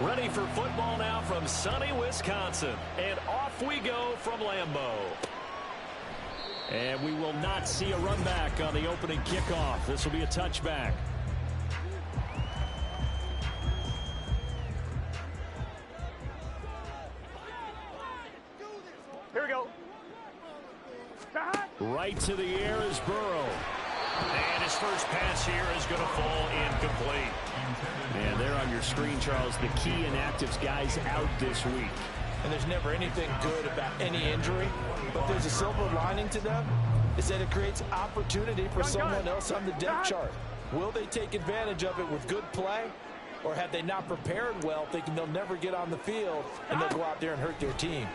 Ready for football now from sunny Wisconsin. And off we go from Lambeau. And we will not see a run back on the opening kickoff. This will be a touchback. Here we go. Right to the air is Burrow. And his first pass here is going to fall incomplete. And there on your screen, Charles, the key inactives guys out this week. And there's never anything good about any injury, but there's a silver lining to them, is that it creates opportunity for someone else on the depth chart. Will they take advantage of it with good play, or have they not prepared well, thinking they'll never get on the field, and they'll go out there and hurt their team?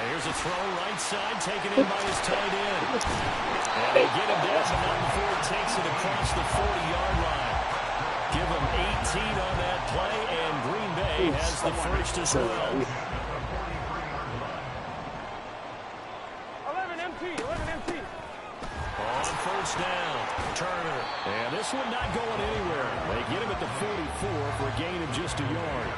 Here's a throw right side, taken in by his tight end. And they get him down, but not before he takes it across the 40-yard line. Give him 18 on that play, and Green Bay has the first as well. 11 MT. On first down, Turner. And this one not going anywhere. They get him at the 44 for a gain of just a yard.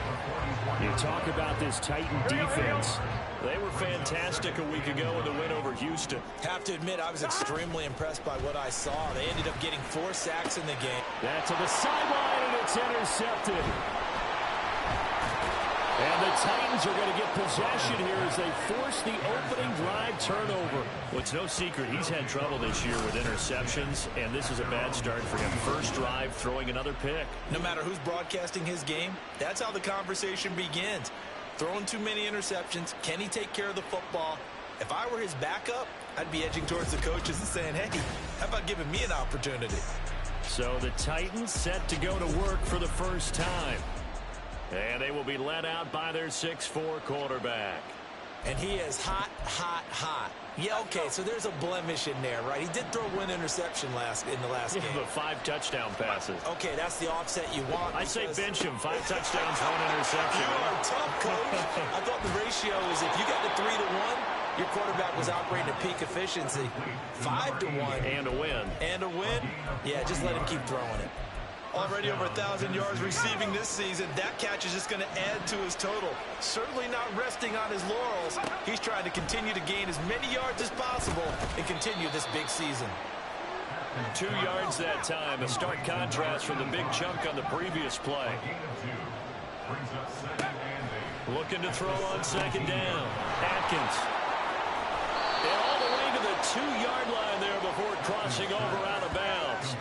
You talk about this Titan defense. They were fantastic a week ago in the win over Houston. Have to admit, I was extremely impressed by what I saw. They ended up getting 4 sacks in the game. That to the sideline, and it's intercepted. And the Titans are going to get possession here as they force the opening drive turnover. Well, it's no secret he's had trouble this year with interceptions, and this is a bad start for him. First drive, throwing another pick. No matter who's broadcasting his game, that's how the conversation begins. Throwing too many interceptions. Can he take care of the football? If I were his backup, I'd be edging towards the coaches and saying, hey, how about giving me an opportunity? So the Titans set to go to work for the first time. And they will be led out by their 6'4" quarterback. And he is hot. Yeah, okay, so there's a blemish in there, right? He did throw one interception in the last game. But 5 touchdown passes. Okay, that's the offset you want. I say bench him. 5 touchdowns, 1 interception. You are tough, coach. I thought the ratio is if you got to 3 to 1, your quarterback was operating at peak efficiency. 5 to 1. And a win. Yeah, just let him keep throwing it. Already over 1,000 yards receiving this season. That catch is just going to add to his total. Certainly not resting on his laurels. He's trying to continue to gain as many yards as possible and continue this big season. 2 yards that time. A stark contrast from the big chunk on the previous play. Looking to throw on second down. Atkins. And all the way to the 2-yard line there before crossing over out of bounds.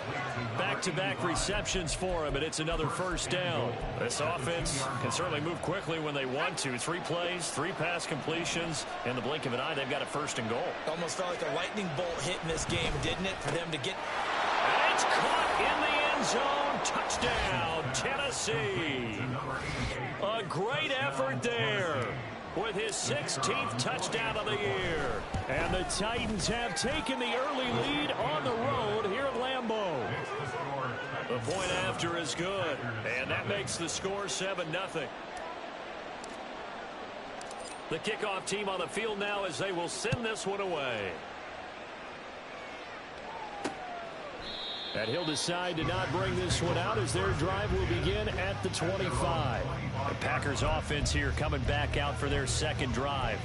Back-to-back receptions for him, and it's another first down. This offense can certainly move quickly when they want to. 3 plays, 3 pass completions. In the blink of an eye, they've got a first and goal. Almost felt like a lightning bolt hit in this game, didn't it, for them to get... And it's caught in the end zone. Touchdown, Tennessee. A great effort there with his 16th touchdown of the year. And the Titans have taken the early lead on the road here at Lambeau. The point after is good, and that makes the score 7-0. The kickoff team on the field now as they will send this one away. And he'll decide to not bring this one out as their drive will begin at the 25. The Packers offense here coming back out for their second drive.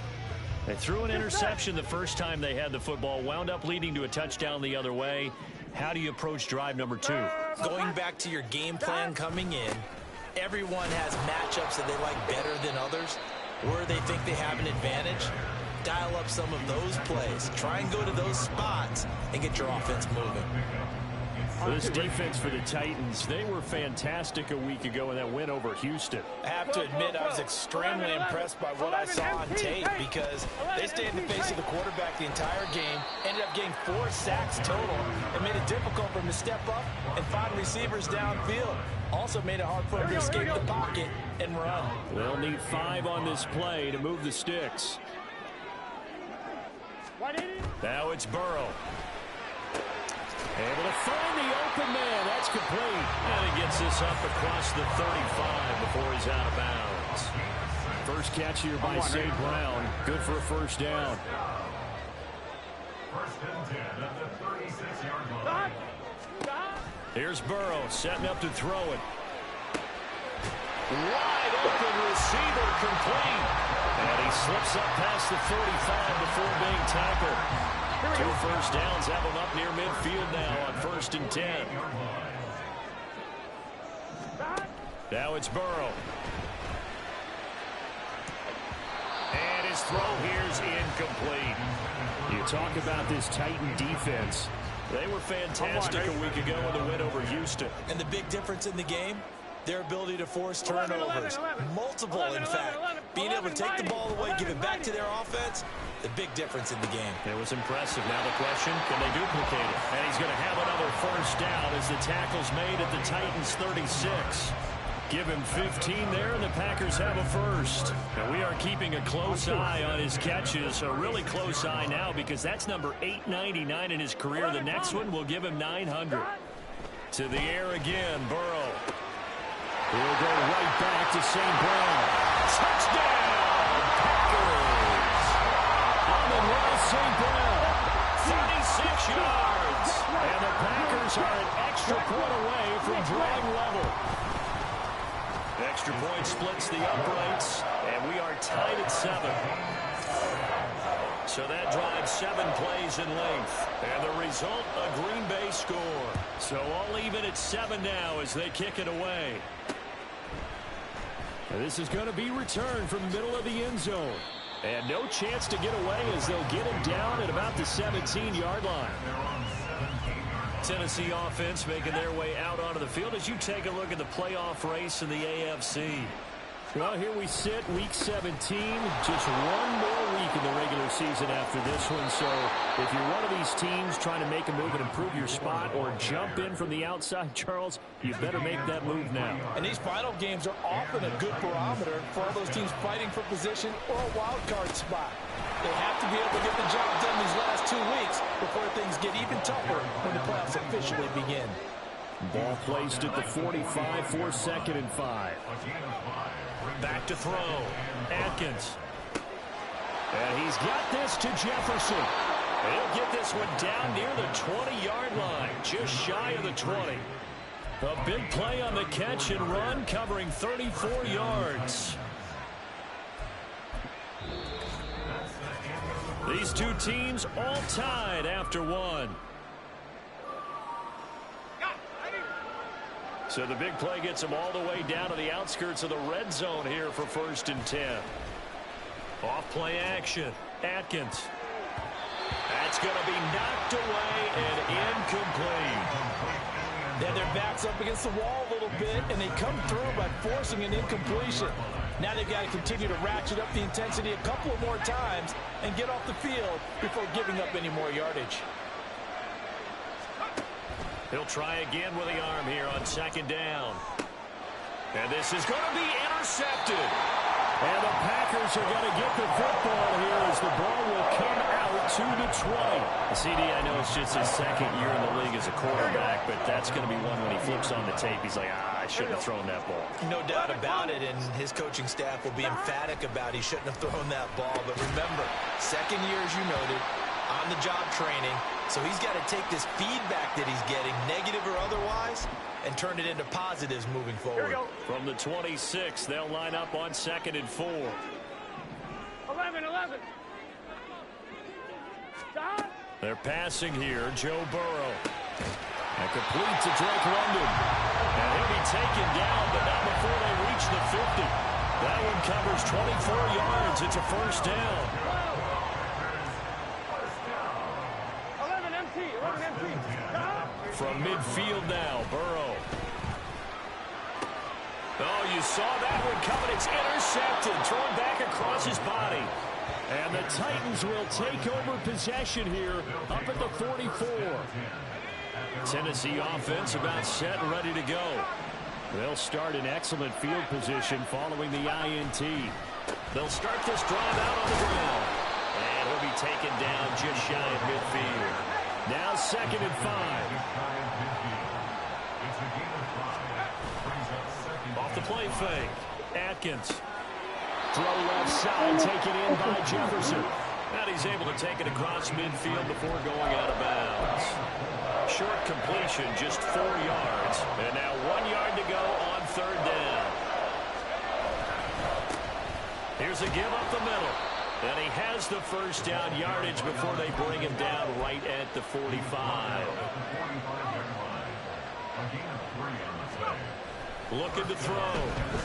They threw an interception the first time they had the football, wound up leading to a touchdown the other way. How do you approach drive number 2? Going back to your game plan coming in, everyone has matchups that they like better than others, where they think they have an advantage. Dial up some of those plays. Try and go to those spots and get your offense moving. This defense for the Titans, they were fantastic a week ago in that win over Houston. I have to admit, I was extremely impressed by what I saw on tape because they stayed in the face of the quarterback the entire game, ended up getting 4 sacks total, and made it difficult for him to step up and find receivers downfield. Also made it hard for him to escape the pocket and run. They'll need 5 on this play to move the sticks. Now it's Burrow. Able to find the open man. That's complete. And he gets this up across the 35 before he's out of bounds. First catch here by St. Brown. Good for a first down. First and 10 at the 36-yard line. Here's Burrow setting up to throw it. Wide open receiver complete. And he slips up past the 45 before being tackled. 2 first downs have him up near midfield now on 1st and 10. Now it's Burrow. And his throw here's incomplete. You talk about this Titan defense. They were fantastic a week ago in the win over Houston. And the big difference in the game, their ability to force turnovers. Multiple, in fact. Being able to take the ball away, give it back to their offense, the big difference in the game. It was impressive. Now the question, can they duplicate it? And he's going to have another first down as the tackle's made at the Titans' 36. Give him 15 there, and the Packers have a first. Now we are keeping a close eye on his catches, a really close eye now because that's number 899 in his career. The next one will give him 900. To the air again, Burrow. He'll go right back to St. Brown. Touchdown, Packers! Amon-Ra St. Brown, 36 yards. And the Packers are an extra point away from drawing level. Extra point splits the uprights, and we are tied at 7. So that drives 7 plays in length. And the result, a Green Bay score. So all even at 7 now as they kick it away. And this is going to be returned from the middle of the end zone. And no chance to get away as they'll get him down at about the 17-yard line. Tennessee offense making their way out onto the field as you take a look at the playoff race in the AFC. Well, here we sit, week 17, just one more week in the regular season after this one. So if you're one of these teams trying to make a move and improve your spot or jump in from the outside, Charles, you better make that move now. And these final games are often a good barometer for all those teams fighting for position or a wild card spot. They have to be able to get the job done these last 2 weeks before things get even tougher when the playoffs officially begin. Ball placed at the 45 for 2nd and 5. Back to throw. Atkins. And he's got this to Jefferson. He'll get this one down near the 20-yard line, just shy of the 20. A big play on the catch and run, covering 34 yards. These two teams all tied after 1. So the big play gets them all the way down to the outskirts of the red zone here for 1st and 10. Off play action. Atkins. That's going to be knocked away and incomplete. Then their backs up against the wall a little bit, and they come through by forcing an incompletion. Now they've got to continue to ratchet up the intensity a couple of more times and get off the field before giving up any more yardage. He'll try again with the arm here on 2nd down. And this is going to be intercepted. And the Packers are going to get the football here as the ball will come out to the 20. CD, I know it's just his 2nd year in the league as a quarterback, but that's going to be one when he flips on the tape. He's like, I shouldn't have thrown that ball. No doubt about it, and his coaching staff will be emphatic about he shouldn't have thrown that ball. But remember, 2nd year, as you noted, on-the-job training. So he's got to take this feedback that he's getting, negative or otherwise, and turn it into positives moving forward. From the 26, they'll line up on 2nd and 4. 11. They're passing here, Joe Burrow. And complete to Drake London. And he'll be taken down, but not before they reach the 50. That one covers 24 yards. It's a 1st down. 11 MT. From midfield now, Burrow. Oh, you saw that one coming. It's intercepted. Thrown back across his body. And the Titans will take over possession here up at the 44. Tennessee offense about set and ready to go. They'll start in excellent field position following the INT. They'll start this drive out on the ground. And he'll be taken down just shy of midfield. Now 2nd and 5. Off the play fake. Atkins. Throw left side, taken in by Jefferson. And he's able to take it across midfield before going out of bounds. Short completion, just 4 yards. And now 1 yard to go on 3rd down. Here's a give up the middle. And he has the first down yardage before they bring him down right at the 45. Looking to throw.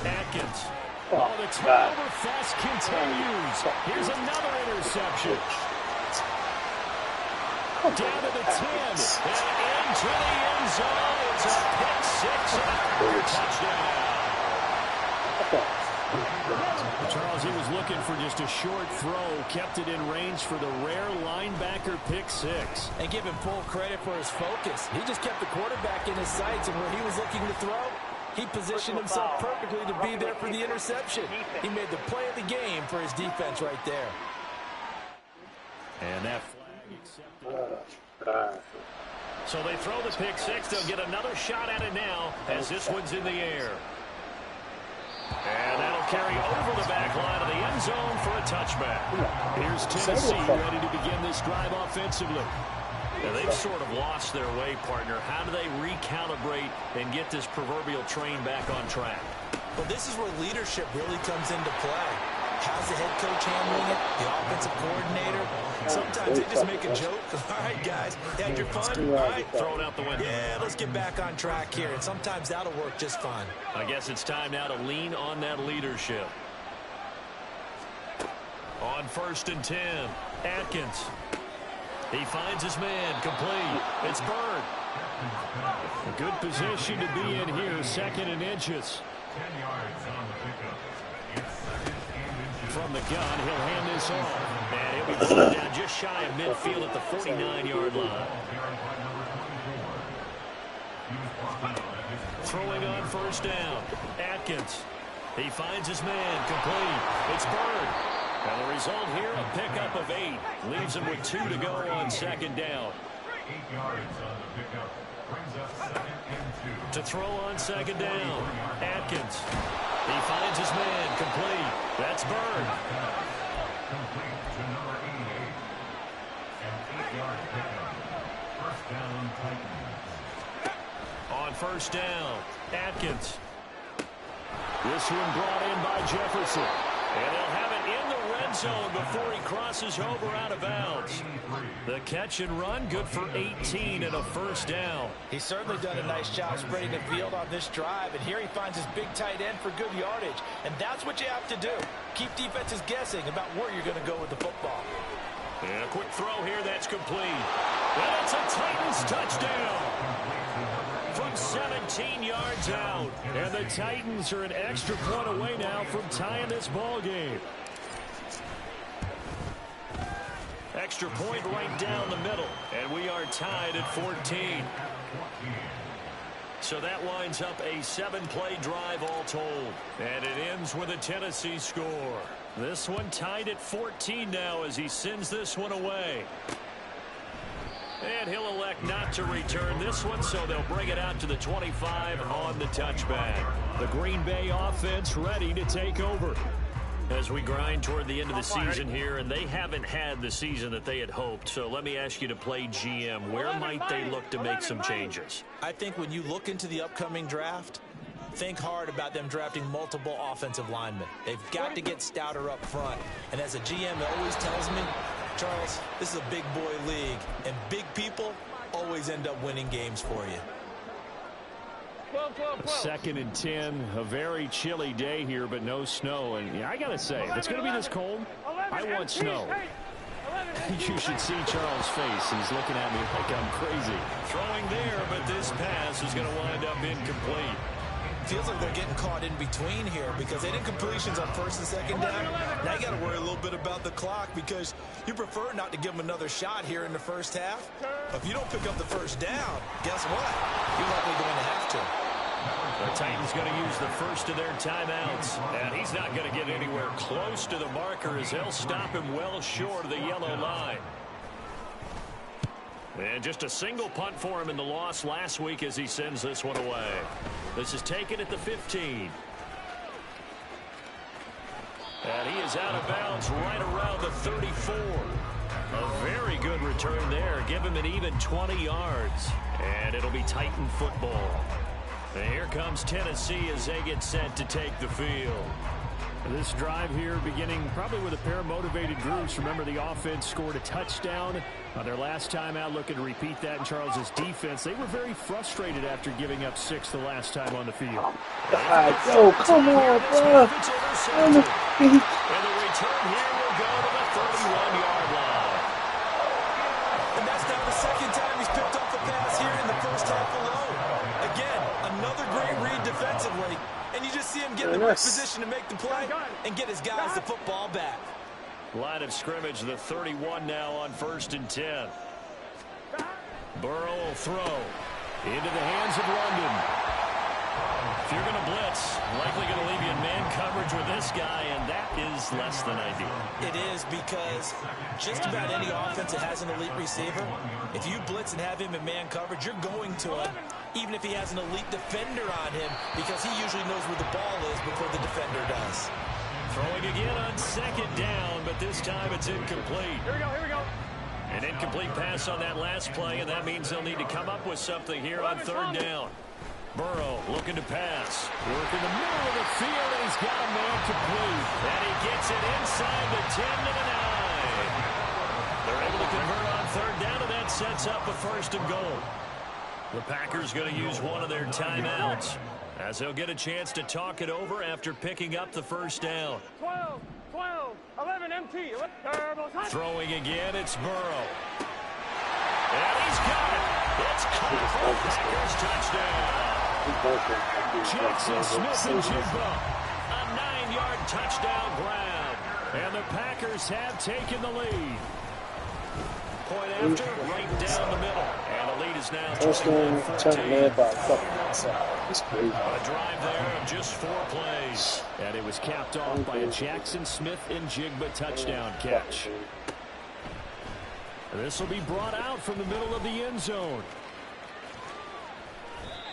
Atkins. Oh, the turnover fest continues. Here's another interception. Down to the 10. And into the end zone. It's a pick six and a touchdown. Charles, he was looking for just a short throw, kept it in range for the rare linebacker pick six. And give him full credit for his focus. He just kept the quarterback in his sights, and when he was looking to throw, he positioned himself perfectly to be there for the interception. He made the play of the game for his defense right there. And that flag accepted. So they throw the pick six. They'll get another shot at it now as this one's in the air. And that'll carry over the back line of the end zone for a touchback. Here's Tennessee ready to begin this drive offensively. Now, they've sort of lost their way, partner. How do they recalibrate and get this proverbial train back on track? Well, this is where leadership really comes into play. How's the head coach handling it? The offensive coordinator? Sometimes they just make a joke. All right, guys, you had your fun? All right, throw it out the window. Yeah, let's get back on track here. And sometimes that'll work just fine. I guess it's time now to lean on that leadership. On 1st and 10, Atkins. He finds his man, complete. It's Bird. A good position to be in here, 2nd and inches. 10 yards on the pickup. From the gun, he'll hand this off. And he'll be brought down just shy of midfield at the 49-yard line. Throwing on 1st down. Atkins. He finds his man, complete. It's Bird. And the result here, a pickup of 8. Leaves him with 2 to go on 2nd down. 8 yards on the pickup. Brings up 2nd and 2. To throw on 2nd down. Atkins. He finds his man, complete. That's Bird. Complete to number 88. An 8-yard pickup. 1st down, Titans. On 1st down, Atkins. This one brought in by Jefferson. And they'll have it in the red zone before he crosses over out of bounds. The catch and run, good for 18 and a 1st down. He's certainly done a nice job spreading the field on this drive, and here he finds his big tight end for good yardage. And that's what you have to do. Keep defenses guessing about where you're going to go with the football. And a quick throw here, that's complete. And it's a Titans touchdown. From 17 yards out. And the Titans are an extra point away now from tying this ball game. Extra point right down the middle. And we are tied at 14. So that winds up a 7-play drive all told. And it ends with a Tennessee score. This one tied at 14 now as he sends this one away. And he'll elect not to return this one, so they'll bring it out to the 25 on the touchback. The Green Bay offense ready to take over as we grind toward the end of the season here, and they haven't had the season that they had hoped. So let me ask you to play GM. Where might they look to make some changes? I think when you look into the upcoming draft, think hard about them drafting multiple offensive linemen. They've got to get stouter up front. And as a GM always tells me, Charles, this is a big boy league, and big people always end up winning games for you. 2nd and 10, a very chilly day here, but no snow. And yeah, I got to say, if it's going to be this cold, I want snow. You should see Charles' face. He's looking at me like I'm crazy. Throwing there, but this pass is going to wind up incomplete. Feels like they're getting caught in between here because they did completions on 1st and 2nd down. Now you got to worry a little bit about the clock because you prefer not to give them another shot here in the 1st half. If you don't pick up the 1st down, guess what? You're likely going to have to. The Titans going to use the first of their timeouts. And he's not going to get anywhere close to the marker as they'll stop him well short of the yellow line. And just a single punt for him in the loss last week as he sends this one away. This is taken at the 15. And he is out of bounds right around the 34. A very good return there. Give him an even 20 yards. And it'll be Titan football. And here comes Tennessee as they get set to take the field. This drive here beginning probably with a pair of motivated groups. Remember, the offense scored a touchdown on their last time out, looking to repeat that in Charles's defense. They were very frustrated after giving up 6 the last time on the field. Yo, come on, bro. And the return here will go to the 31-yard line. And that's now the second time he's picked off a pass here in the first half alone. Again, another great read defensively. And you just see him get in the right position to make the play and get his guys the football back. Line of scrimmage, the 31 now on 1st and 10. Burrow will throw into the hands of London. If you're going to blitz, likely going to leave you in man coverage with this guy, and that is less than ideal. It is, because just about any offense that has an elite receiver, if you blitz and have him in man coverage, you're going to him, even if he has an elite defender on him, because he usually knows where the ball is before the defender does. Throwing again on 2nd down, but this time it's incomplete. Here we go. An incomplete pass on that last play, and that means they'll need to come up with something here on 3rd down. Burrow looking to pass. Work in the middle of the field, and he's got a man complete. And he gets it inside the 10 to the 9. They're able to convert on 3rd down, and that sets up a 1st and goal. The Packers going to use one of their timeouts, as they'll get a chance to talk it over after picking up the 1st down. 12, 11 MT. Throwing again, it's Burrow. And he's got it. It's caught for the Packers touchdown. Jackson Smith and Jigba. A 9-yard touchdown grab. And the Packers have taken the lead. Point after, right down the middle. And the lead is now 21-13. A drive there of just 4 plays. And it was capped off by a Jackson Smith and Jigba touchdown catch. This will be brought out from the middle of the end zone.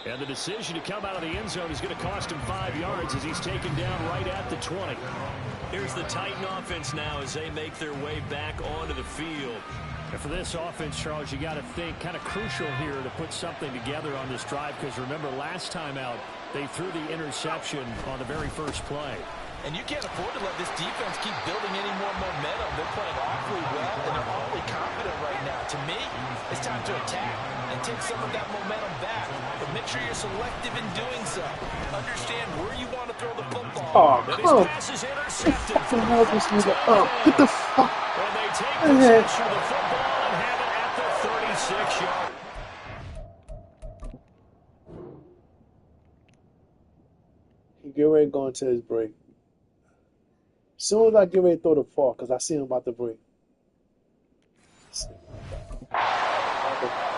And the decision to come out of the end zone is going to cost him 5 yards as he's taken down right at the 20. Here's the Titan offense now as they make their way back onto the field. And for this offense, Charles, you got to think kind of crucial here to put something together on this drive, because remember, last time out, they threw the interception on the very first play. And you can't afford to let this defense keep building any more momentum. They're playing awfully well, and they're awfully confident right now. To me, it's time to attack and take some of that momentum back. But make sure you're selective in doing so. Understand where you want to throw the football. Oh, come on. What the hell is this nigga up? Get the fuck. And they take possession of the football and have it at the 36-yard. He get ready to go into his break. As soon as I get ready to throw the ball, because I see him about to break.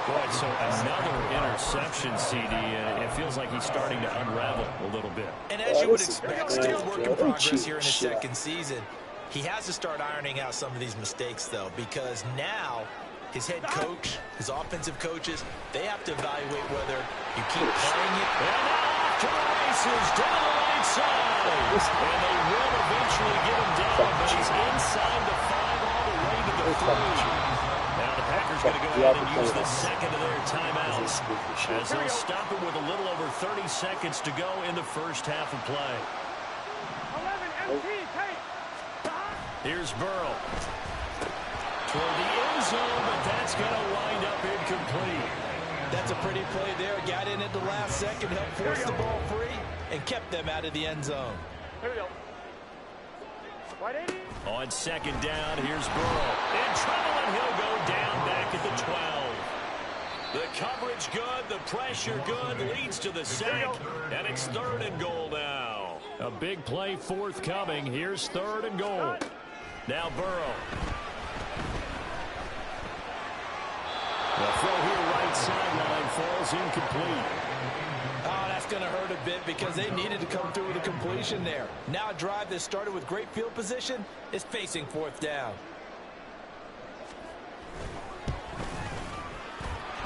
Boy, so another interception, CD. It feels like he's starting to unravel a little bit. And as you would expect, still work in progress here in his second season. He has to start ironing out some of these mistakes, though, because now his head coach, his offensive coaches, they have to evaluate whether you keep playing it. And now off to the races down the right side. And they will eventually get him down, but he's inside the 5 all the way to the 3. Now the Packers going to go ahead and use the second of their timeouts, as they'll stop it with a little over 30 seconds to go in the first half of play. 11 MT, take. Here's Burrow. Toward the end zone, but that's going to wind up incomplete. That's a pretty play there. Got in at the last second, helped force the ball free, and kept them out of the end zone. Here we go. Wide 80. On second down, here's Burrow. In trouble, and he'll go down back at the 12. The coverage good, the pressure good, leads to the sack, and it's 3rd and goal now. A big play forthcoming. Here's 3rd and goal. Now Burrow. The throw here right sideline falls incomplete. Oh, that's going to hurt a bit because they needed to come through with a completion there. Now a drive that started with great field position is facing 4th down.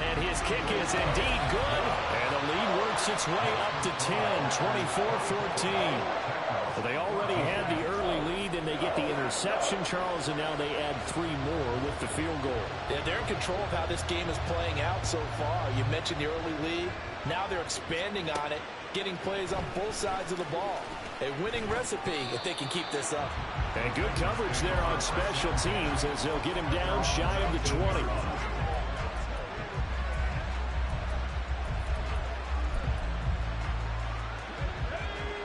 And his kick is indeed good. And the lead works its way up to 10, 24-14. Well, they already had the early lead, and they get the interception, Charles, and now they add 3 more with the field goal. Yeah, they're in control of how this game is playing out so far. You mentioned the early lead. Now they're expanding on it, getting plays on both sides of the ball. A winning recipe if they can keep this up. And good coverage there on special teams as they'll get him down shy of the 20.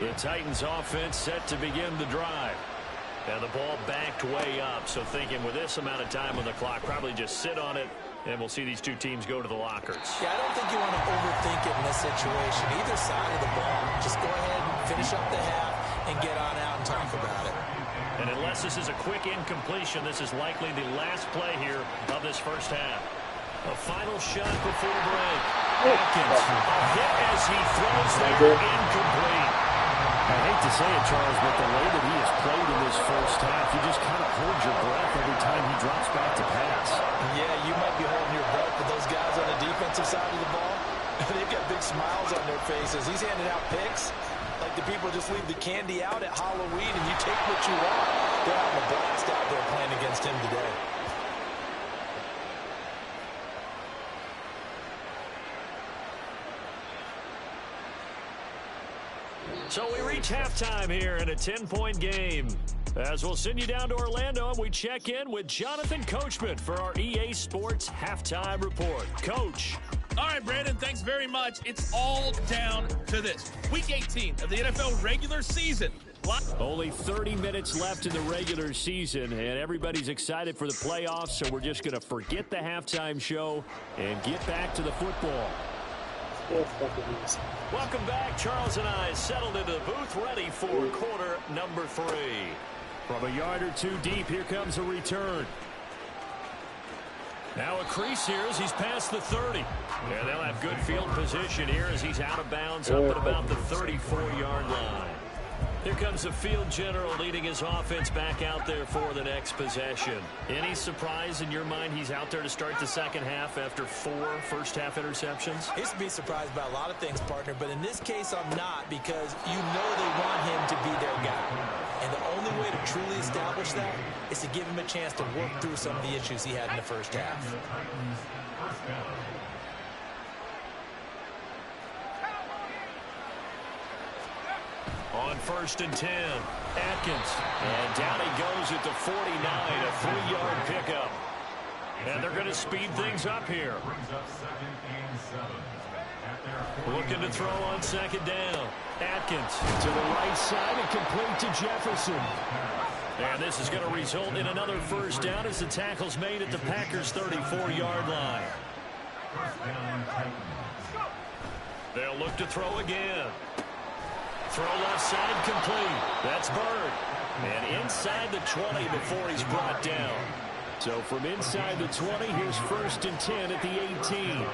The Titans offense set to begin the drive. And the ball backed way up, so thinking with this amount of time on the clock, probably just sit on it, and we'll see these two teams go to the lockers. Yeah, I don't think you want to overthink it in this situation. Either side of the ball, just go ahead and finish up the half and get on out and talk about it. And unless this is a quick incompletion, this is likely the last play here of this first half. A final shot before break. Atkins, a hit as he throws there, incomplete. I hate to say it, Charles, but the way that he has played in this first half, you just kind of hold your breath every time he drops back to pass. Yeah, you might be holding your breath, but those guys on the defensive side of the ball, they've got big smiles on their faces. He's handing out picks like the people just leave the candy out at Halloween and you take what you want. They're having a blast out there playing against him today. So we reach halftime here in a 10-point game. As we'll send you down to Orlando, and we check in with Jonathan Coachman for our EA Sports Halftime Report. Coach. All right, Brandon, thanks very much. It's all down to this. Week 18 of the NFL regular season. Only 30 minutes left in the regular season, and everybody's excited for the playoffs, so we're just going to forget the halftime show and get back to the football. Welcome back. Charles and I settled into the booth, ready for quarter number 3. From a yard or two deep, here comes a return. Now a crease here as he's past the 30. And they'll have good field position here as he's out of bounds up at about the 34-yard line. Here comes the field general leading his offense back out there for the next possession. Any surprise in your mind he's out there to start the second half after 4 first-half interceptions? He's to be surprised by a lot of things, partner, but in this case I'm not, because you know they want him to be their guy. And the only way to truly establish that is to give him a chance to work through some of the issues he had in the first half. On 1st and 10, Atkins. And down he goes at the 49, a 3-yard pickup. And they're going to speed things up here. Looking to throw on second down. Atkins to the right side and complete to Jefferson. And this is going to result in another first down as the tackle's made at the Packers' 34-yard line. They'll look to throw again. Throw left side complete. That's Bird. And inside the 20 before he's brought down. So from inside the 20, here's 1st and 10 at the 18.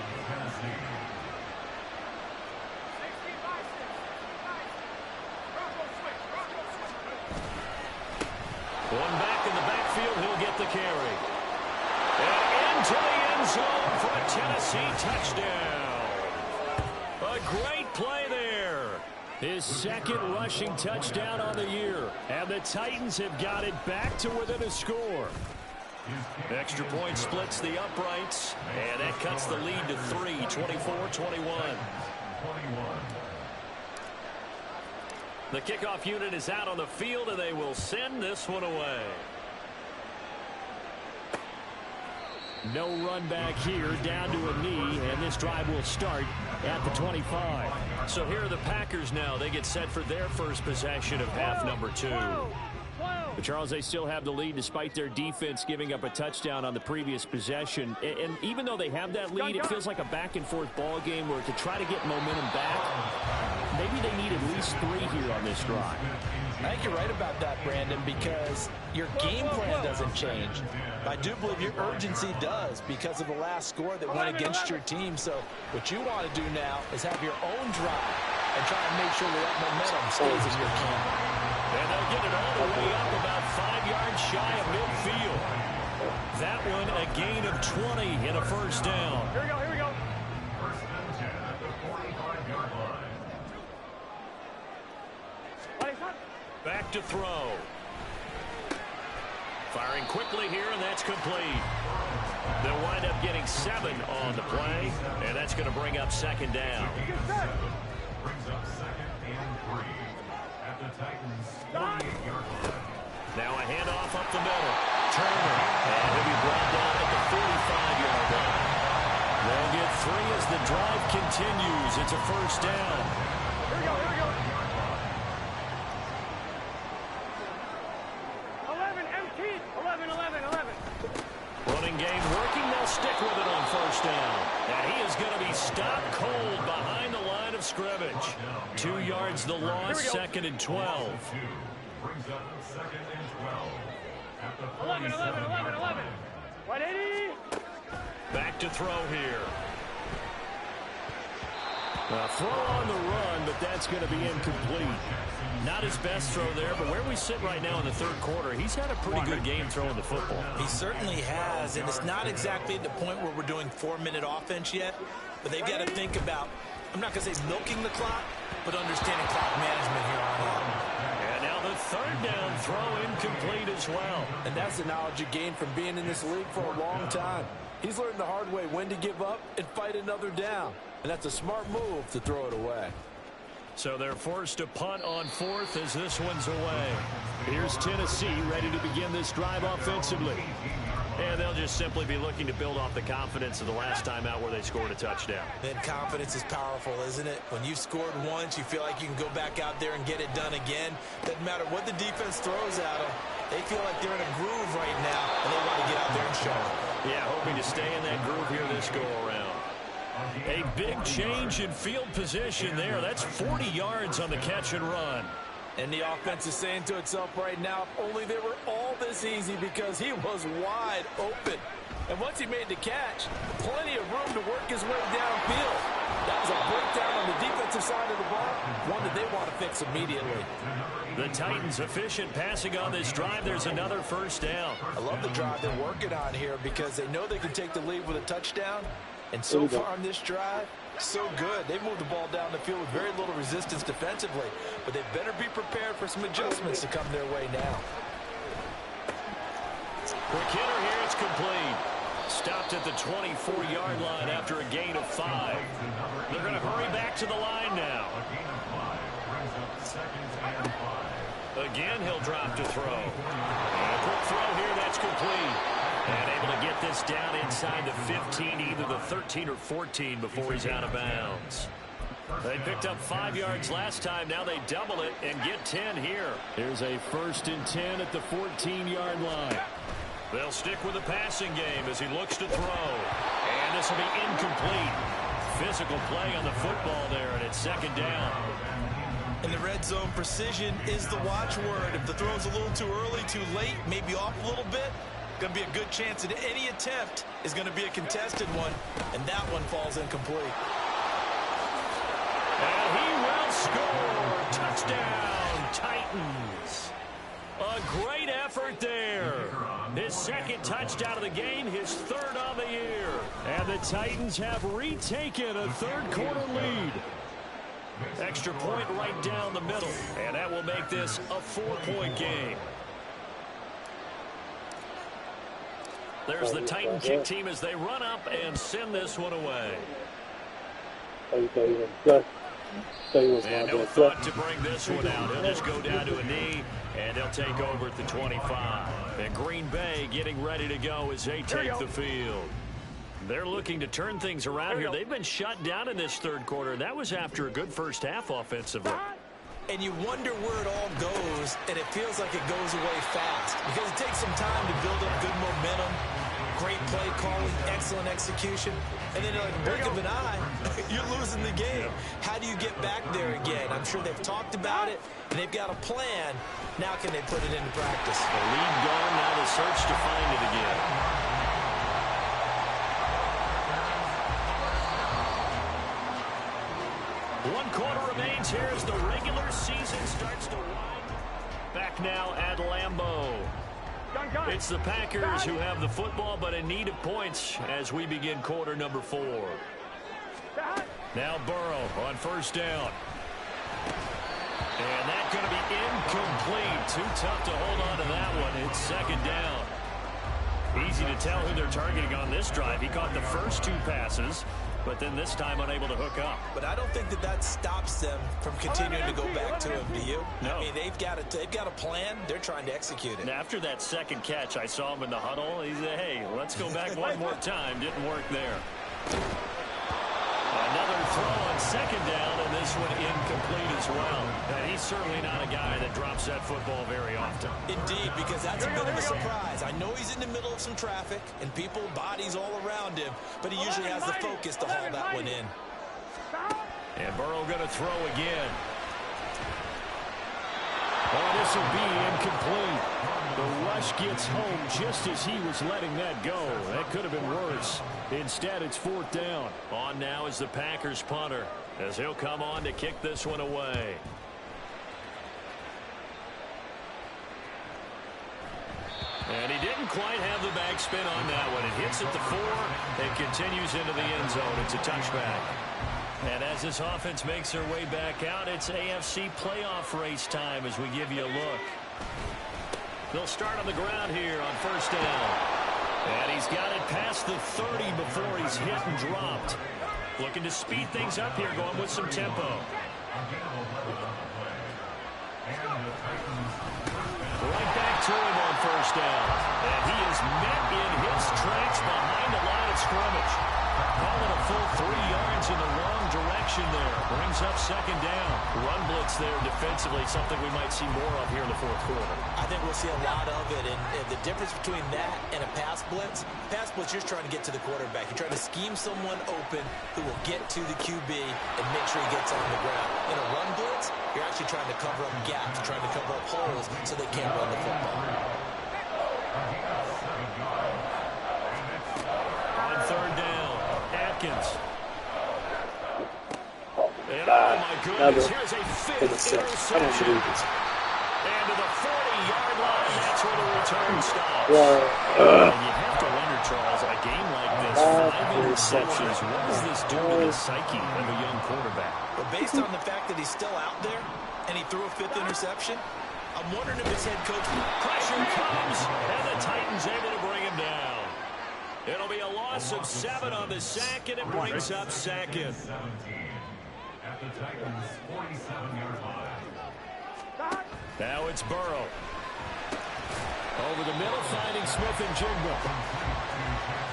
One back in the backfield, he'll get the carry. And into the end zone for a Tennessee touchdown. A great play there. His second rushing touchdown on the year. And the Titans have got it back to within a score. Extra point splits the uprights. And that cuts the lead to 3, 24-21. The kickoff unit is out on the field, and they will send this one away. No run back here, down to a knee, and this drive will start at the 25. So here are the Packers now. They get set for their first possession of half number 2. But Charles, they still have the lead despite their defense giving up a touchdown on the previous possession. And even though they have that lead, it feels like a back-and-forth ball game where to try to get momentum back, maybe they need at least 3 here on this drive. I think you're right about that, Brandon, because your game plan doesn't change. I do believe your urgency does because of the last score that went against your team. So what you want to do now is have your own drive and try to make sure that momentum stays in your camp. And they'll get it all the way up about 5 yards shy of midfield. That one a gain of 20 and a first down. Here we go, here we go. First and 10 at the 45-yard line. Back to throw. Firing quickly here, and that's complete. They'll wind up getting 7 on the play, and that's going to bring up second down. Brings up 2nd and 3 at the Titans' 48-yard line. Now a handoff up the middle. Turner, and he'll be brought down at the 45-yard line. They'll get 3 as the drive continues. It's a first down. Here we go, here we go. 11 MT. 11, 11, 11. Running game working. They'll stick with it on first down. And he is going to be stopped cold behind the line of scrimmage. 2 yards the loss, 2nd and 12. Brings up 2nd and 12 at the 11, 11, 11, 11. 180. Back to throw here. A throw on the run, but that's going to be incomplete. Not his best throw there, but where we sit right now in the third quarter, he's had a pretty good game throwing the football. He certainly has, and it's not exactly at the point where we're doing 4-minute offense yet, but they've got to think about, I'm not going to say milking the clock, but understanding clock management here on out. And now the third down throw incomplete as well. And that's the knowledge you gain from being in this league for a long time. He's learned the hard way when to give up and fight another down. And that's a smart move to throw it away. So they're forced to punt on 4th as this one's away. Here's Tennessee ready to begin this drive offensively. And they'll just simply be looking to build off the confidence of the last time out where they scored a touchdown. And confidence is powerful, isn't it? When you've scored once, you feel like you can go back out there and get it done again. Doesn't matter what the defense throws at them. They feel like they're in a groove right now, and they want to get out there and show it. Yeah, hoping to stay in that groove here this go-around. A big change in field position there. That's 40 yards on the catch and run. And the offense is saying to itself right now, if only they were all this easy, because he was wide open. And once he made the catch, plenty of room to work his way downfield. That was a breakdown on the defensive side of the ball, one that they want to fix immediately. The Titans efficient passing on this drive. There's another first down. I love the drive they're working on here because they know they can take the lead with a touchdown. And so far on this drive, so good. They've moved the ball down the field with very little resistance defensively. But they better be prepared for some adjustments to come their way now. Quick hitter here. It's complete. Stopped at the 24-yard line after a gain of 5. They're going to hurry back to the line now. Again, he'll drop to throw. And a quick throw here. That's complete. And able to get this down inside the 15, either the 13 or 14 before he's out of bounds. They picked up 5 yards last time. Now they double it and get 10 here. Here's a 1st and 10 at the 14-yard line. They'll stick with the passing game as he looks to throw. And this will be incomplete. Physical play on the football there, and it's 2nd down. In the red zone, precision is the watchword. If the throw's a little too early, too late, maybe off a little bit, going to be a good chance that any attempt is going to be a contested one, and that one falls incomplete. And he will score. Touchdown, Titans. A great effort there. His 2nd touchdown of the game, his 3rd on the year. And the Titans have retaken a third-quarter lead. Extra point right down the middle, and that will make this a 4-point game. There's the Titan kick team as they run up and send this one away. And no thought to bring this one out. He'll just go down to a knee, and they'll take over at the 25. And Green Bay getting ready to go as they take the field. They're looking to turn things around here. They've been shut down in this third quarter. That was after a good first half offensively. And you wonder where it all goes, and it feels like it goes away fast because it takes some time to build up good momentum, great play calling, excellent execution, and then like a blink of an eye, you're losing the game. How do you get back there again? I'm sure they've talked about it, and they've got a plan. Now can they put it into practice? The lead gone, now the search to find it again. One quarter remains here as the regular season starts to wind. Back now at Lambeau. It's the Packers who have the football, but in need of points as we begin quarter number 4. Now Burrow on first down. And that's going to be Incomplete. Too tough to hold on to that one. It's second down. Easy to tell who they're targeting on this drive. He caught the first 2 passes, but then this time unable to hook up. But I don't think that stops them from continuing to go back to him, do you? No. I mean, they've got a plan. They're trying to execute it. And after that second catch, I saw him in the huddle. He said, hey, let's go back one more time. Didn't work there. Another throw on second down, and this one incomplete as well. And he's certainly not a guy that drops that football very often. Indeed, because that's a bit of a surprise. I know he's in the middle of some traffic and people, bodies all around him, but he usually has the focus to haul that one in. And Burrow going to throw again. Oh, this will be incomplete. The rush gets home just as he was letting that go. That could have been worse. Instead, it's 4th down. On now is the Packers punter, as he'll come on to kick this one away. And he didn't quite have the backspin on that one. It hits at the 4 and continues into the end zone. It's a touchback. And as this offense makes their way back out, it's AFC playoff race time as we give you a look. They'll start on the ground here on first down. And he's got it past the 30 before he's hit and dropped. Looking to speed things up here, going with some tempo. Right back to him on first down. And he is met in his tracks behind the line of scrimmage. Calling a full 3 yards in the wrong direction there. Brings up second down. Run blitz there defensively, something we might see more of here in the 4th quarter. I think we'll see a lot of it, and the difference between that and a pass blitz, you're trying to get to the quarterback. You're trying to scheme someone open who will get to the QB and make sure he gets on the ground. In a run blitz, you're actually trying to cover up gaps, trying to cover up holes so they can't run the football. On third down, Atkins. And oh my goodness, here's a 5th interception. And to the 40-yard line, that's where the return stops. And you have to wonder, Charles, a game like this, 5 interceptions, what does this do to the psyche of a young quarterback? But based on the fact that he's still out there and he threw a 5th interception, I'm wondering if his head coach... Pressure comes, and the Titans able to bring him down. It'll be a loss of 7 on the sack, and it brings up second. At the Titans' 47-yard line. Now it's Burrow. Over the middle, finding Smith and Jigba.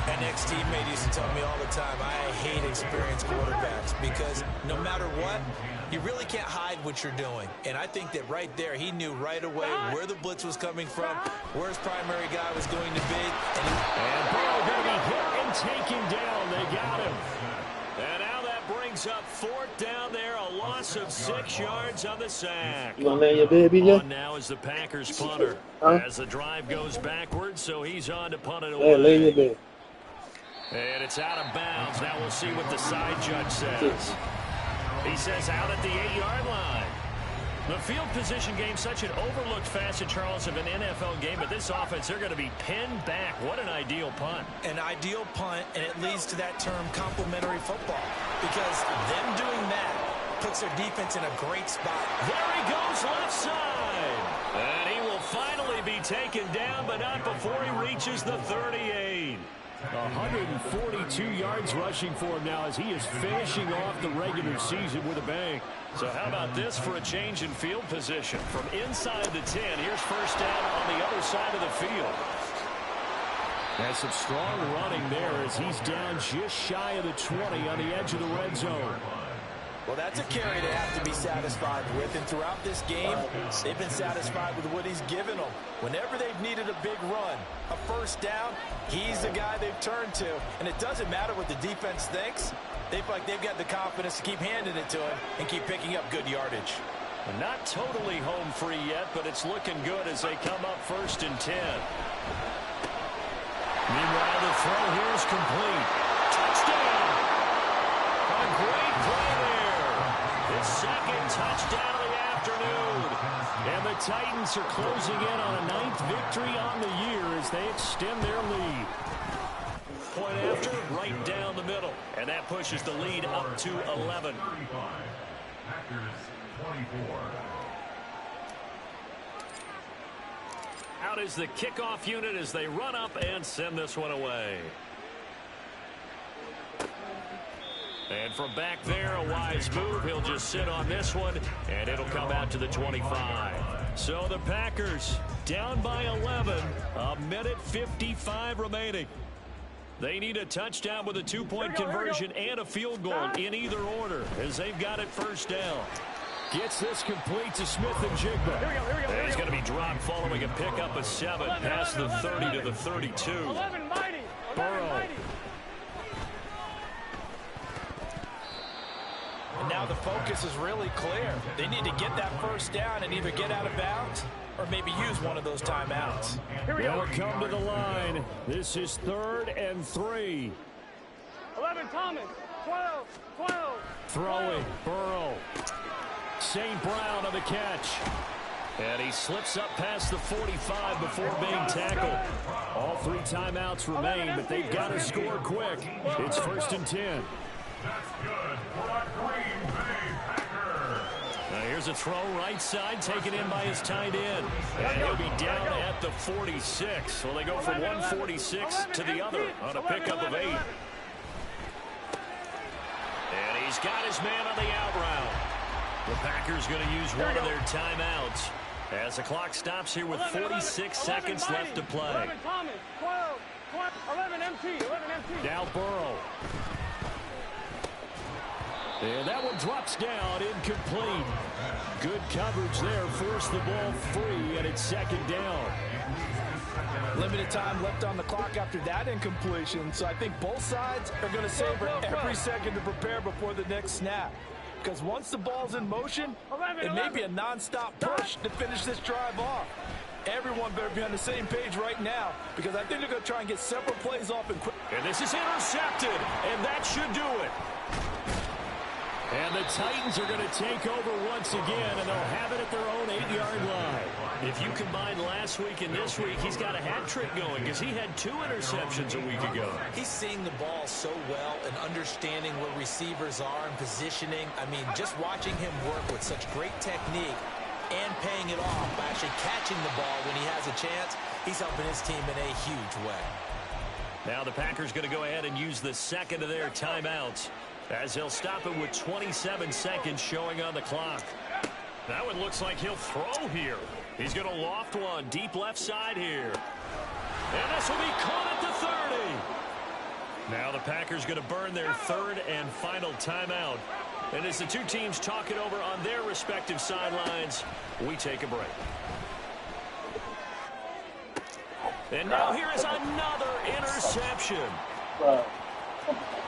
An ex-teammate used to tell me all the time, I hate experienced quarterbacks because no matter what, you really can't hide what you're doing. And I think that right there, he knew right away where the blitz was coming from, where his primary guy was going to be. And Burrow going to be hit and taken down. They got him. And now that brings up 4th down there, a loss of 6 yards on the sack. You want to lay your baby yet? On now is the Packers punter. As the drive goes backwards, so he's on to punt it away. Hey, lay your baby. And it's out of bounds. Now we'll see what the side judge says. He says out at the 8-yard line. The field position game, such an overlooked facet, Charles, of an NFL game. But this offense, they're going to be pinned back. What an ideal punt. An ideal punt, and it leads to that term complementary football. Because them doing that puts their defense in a great spot. There he goes left side. And he will finally be taken down, but not before he reaches the 38. 142 yards rushing for him now as he is finishing off the regular season with a bang. So how about this for a change in field position? From inside the 10, here's first down on the other side of the field. Has some strong running there as he's down just shy of the 20 on the edge of the red zone. Well, that's a carry they have to be satisfied with, and throughout this game, they've been satisfied with what he's given them. Whenever they've needed a big run, a first down, he's the guy they've turned to. And it doesn't matter what the defense thinks. They feel like they've got the confidence to keep handing it to him and keep picking up good yardage. Not totally home free yet, but it's looking good as they come up 1st and 10. Meanwhile, the throw here is complete. Touchdown! A great play there. His second touchdown of the afternoon. And the Titans are closing in on a 9th victory on the year as they extend their lead. Point after, right down the middle. And that pushes the lead up to 11. Packers 24. out is the kickoff unit as they run up and send this one away. And from back there, a wise move. He'll just sit on this one, and it'll come out to the 25. So the Packers down by 11, a minute 55 remaining. They need a touchdown with a two-point conversion and a field goal in either order as they've got it first down. Gets this complete to Smith and Jigba. And he's going to be dropped following a pickup of 7 past the 30 to the 32. Burrow. And now the focus is really clear. They need to get that first down and either get out of bounds or maybe use one of those timeouts. They'll come to the line. This is 3rd and 3. 11, Thomas. 12. Throwing, Burrow. St. Brown on the catch. And he slips up past the 45 before being tackled. All 3 timeouts remain, but they've got to score quick. It's 1st and 10. That's good for a Green Bay Packer. Now here's a throw right side taken in by his tight end. And he'll be down at the 46. Well, they go from 146 to the other on a pickup of 8. And he's got his man on the out route. The Packers going to use one of their timeouts as the clock stops here with 46 seconds left to play. 11, Thomas. 12. 11, MT. Now Burrow. And that one drops down, incomplete. Good coverage there, forced the ball free, and it's 2nd down. Limited time left on the clock after that incompletion, so I think both sides are going to savor every second to prepare before the next snap. Because once the ball's in motion, it may be a nonstop push to finish this drive off. Everyone better be on the same page right now, because I think they're going to try and get several plays off and quick. And this is intercepted, and that should do it. And the Titans are going to take over once again, and they'll have it at their own 8-yard line. If you combine last week and this week, he's got a hat trick going because he had 2 interceptions a week ago. He's seeing the ball so well and understanding where receivers are and positioning. I mean, just watching him work with such great technique and paying it off by actually catching the ball when he has a chance, he's helping his team in a huge way. Now the Packers going to go ahead and use the second of their timeouts, as he'll stop it with 27 seconds showing on the clock. That one looks like he'll throw here. He's going to loft one deep left side here. And this will be caught at the 30. Now the Packers going to burn their 3rd and final timeout. And as the 2 teams talk it over on their respective sidelines, we take a break. And now here is another interception.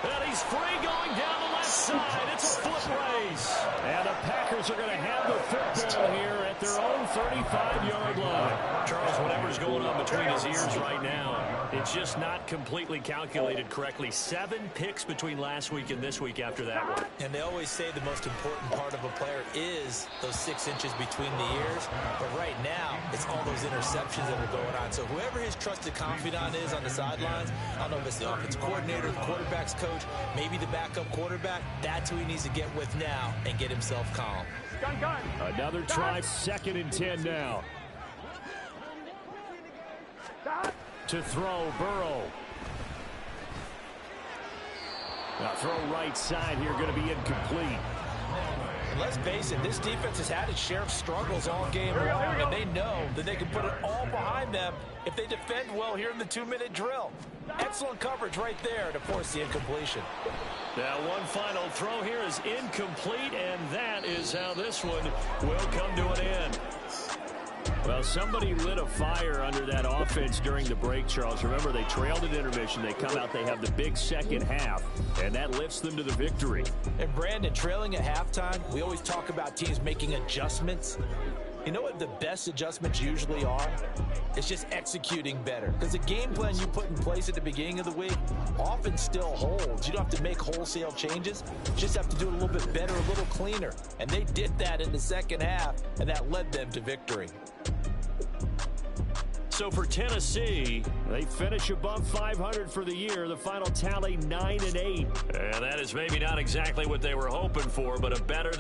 And he's free going down the left side. It's a foot race. And the Packers are going to have the football here at their own 35-yard line. Charles, whatever's going on between his ears right now, it's just not completely calculated correctly. 7 picks between last week and this week after that one. And they always say the most important part of a player is those 6 inches between the ears. But right now, it's all those interceptions that are going on. So whoever his trusted confidant is on the sidelines, I don't know if it's the offensive coordinator, the quarterback's coach, maybe the backup quarterback, that's who he needs to get with now and get himself calm. Gun. Another try, 2nd and 10 now. To throw, Burrow. Now throw right side here, going to be incomplete. And let's face it, this defense has had its share of struggles all game long, and they know that they can put it all behind them if they defend well here in the 2-minute drill. Excellent coverage right there to force the incompletion. Now one final throw here is incomplete, and that is how this one will come to an end. Well, somebody lit a fire under that offense during the break, Charles. Remember, they trailed at intermission. They come out, they have the big second half, and that lifts them to the victory. And Brandon, trailing at halftime, we always talk about teams making adjustments. You know what the best adjustments usually are? It's just executing better. Because the game plan you put in place at the beginning of the week often still holds. You don't have to make wholesale changes. You just have to do it a little bit better, a little cleaner. And they did that in the second half, and that led them to victory. So for Tennessee, they finish above 500 for the year. The final tally 9-8. And that is maybe not exactly what they were hoping for, but a better than